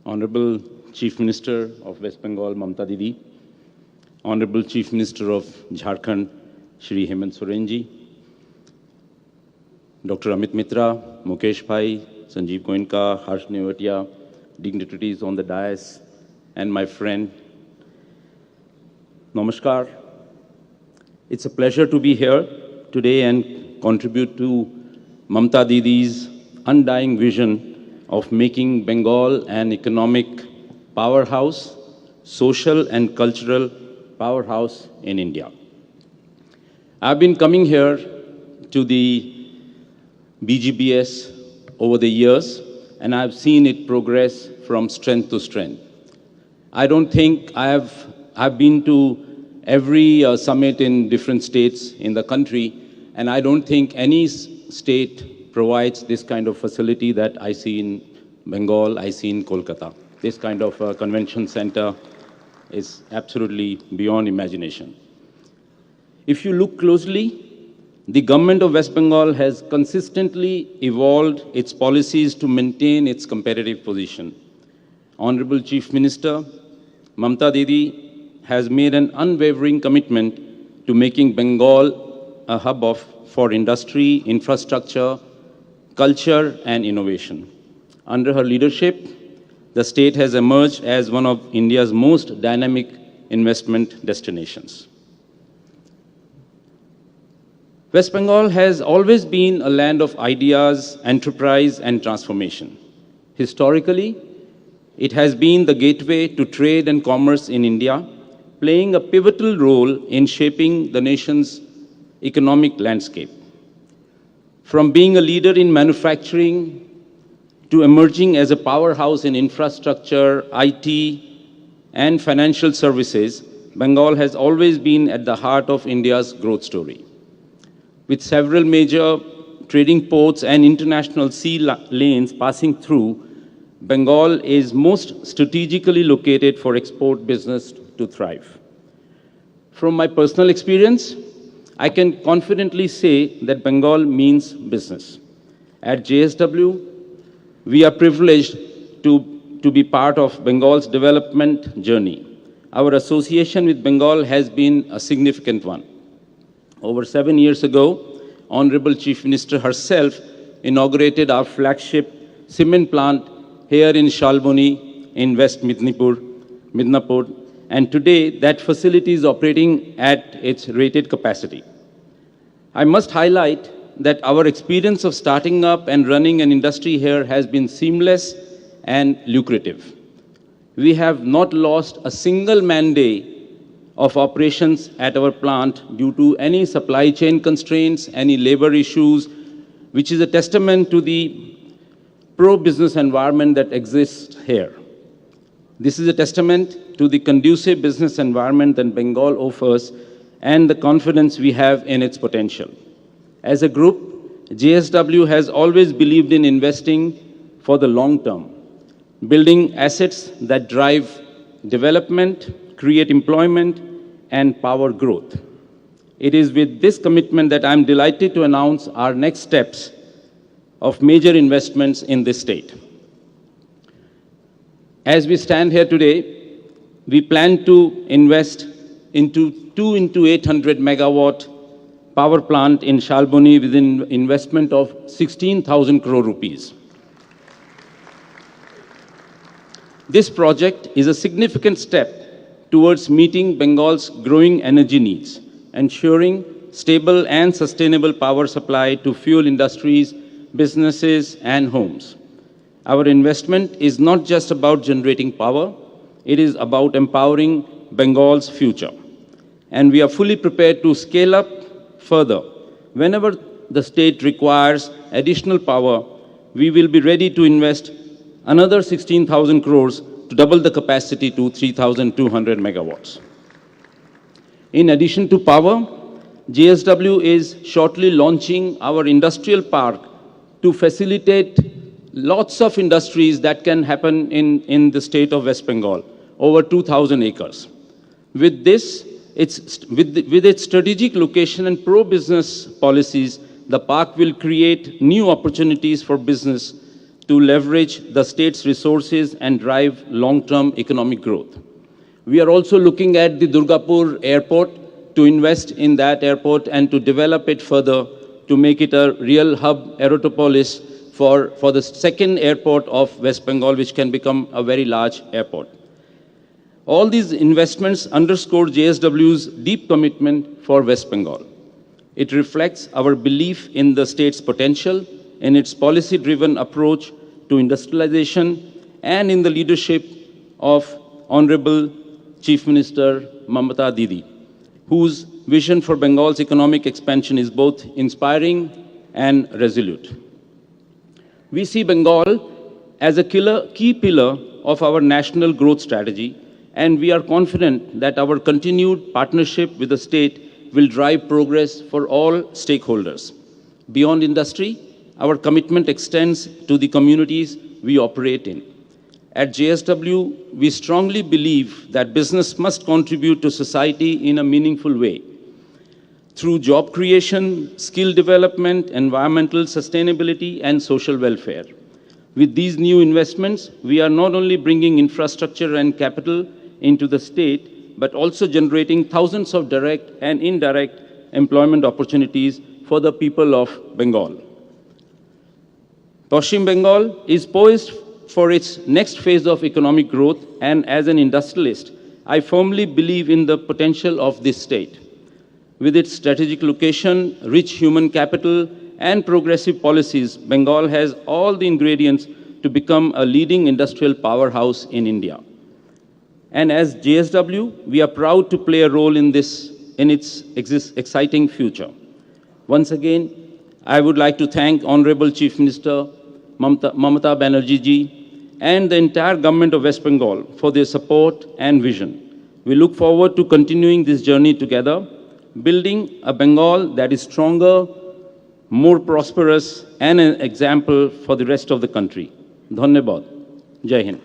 Honorable Chief Minister of West Bengal, Mamta Didi, Honorable Chief Minister of Jharkhand, Shri Hemant Soren ji, Dr. Amit Mitra, Mukesh Bhai, Sanjeev Goenka, Harsh Nevatia, dignitaries on the dais, and my friend, Namaskar. It's a pleasure to be here today and contribute to Mamta Didi's undying vision of making Bengal an economic powerhouse, social and cultural powerhouse in India. I've been coming here to the BGBS over the years, and I've seen it progress from strength to strength. I don't think I've been to every summit in different states in the country, and I don't think any state provides this kind of facility that I see in Bengal, I see in Kolkata. This kind of convention center is absolutely beyond imagination. If you look closely, the government of West Bengal has consistently evolved its policies to maintain its competitive position. Honorable Chief Minister Mamta Didi has made an unwavering commitment to making Bengal a hub for industry, infrastructure, culture, and innovation. Under her leadership, the state has emerged as one of India's most dynamic investment destinations. West Bengal has always been a land of ideas, enterprise, and transformation. Historically, it has been the gateway to trade and commerce in India, playing a pivotal role in shaping the nation's economic landscape. From being a leader in manufacturing to emerging as a powerhouse in infrastructure, IT, and financial services, Bengal has always been at the heart of India's growth story. With several major trading ports and international sea lanes passing through, Bengal is most strategically located for export business to thrive. From my personal experience, I can confidently say that Bengal means business. At JSW, we are privileged to be part of Bengal's development journey. Our association with Bengal has been a significant one. Over 7 years ago, Honorable Chief Minister herself inaugurated our flagship cement plant here in Shalboni in West Midnapur, and today that facility is operating at its rated capacity. I must highlight that our experience of starting up and running an industry here has been seamless and lucrative. We have not lost a single man-day of operations at our plant due to any supply chain constraints, any labor issues, which is a testament to the pro-business environment that exists here. This is a testament to the conducive business environment that Bengal offers and the confidence we have in its potential. As a group, JSW has always believed in investing for the long term, building assets that drive development, create employment, and power growth. It is with this commitment that I'm delighted to announce our next steps of major investments in this state. As we stand here today, we plan to invest into 2 into 800 megawatt power plant in Shalboni with an investment of 16,000 crore rupees. This project is a significant step towards meeting Bengal's growing energy needs, ensuring stable and sustainable power supply to fuel industries, businesses, and homes. Our investment is not just about generating power, it is about empowering Bengal's future. And we are fully prepared to scale up further. Whenever the state requires additional power, we will be ready to invest another 16,000 crores to double the capacity to 3,200 megawatts. In addition to power, JSW is shortly launching our industrial park to facilitate lots of industries that can happen in the state of West Bengal, over 2,000 acres. With this, with its strategic location and pro-business policies, the park will create new opportunities for business to leverage the state's resources and drive long-term economic growth. We are also looking at the Durgapur airport to invest in that airport and to develop it further to make it a real hub aerotopolis for the second airport of West Bengal, which can become a very large airport. All these investments underscore JSW's deep commitment for West Bengal. It reflects our belief in the state's potential, in its policy-driven approach to industrialization, and in the leadership of Honorable Chief Minister Mamata Didi, whose vision for Bengal's economic expansion is both inspiring and resolute. We see Bengal as a key pillar of our national growth strategy, and we are confident that our continued partnership with the state will drive progress for all stakeholders. Beyond industry, our commitment extends to the communities we operate in. At JSW, we strongly believe that business must contribute to society in a meaningful way. Through job creation, skill development, environmental sustainability, and social welfare. With these new investments, we are not only bringing infrastructure and capital into the state, but also generating thousands of direct and indirect employment opportunities for the people of Bengal. Paschim Bengal is poised for its next phase of economic growth, and as an industrialist, I firmly believe in the potential of this state. With its strategic location, rich human capital, and progressive policies, Bengal has all the ingredients to become a leading industrial powerhouse in India. And as JSW, we are proud to play a role in its exciting future. Once again, I would like to thank Honorable Chief Minister Mamata Banerjee ji and the entire government of West Bengal for their support and vision. We look forward to continuing this journey together, building a Bengal that is stronger, more prosperous, and an example for the rest of the country. Dhanyabad. Jai Hind.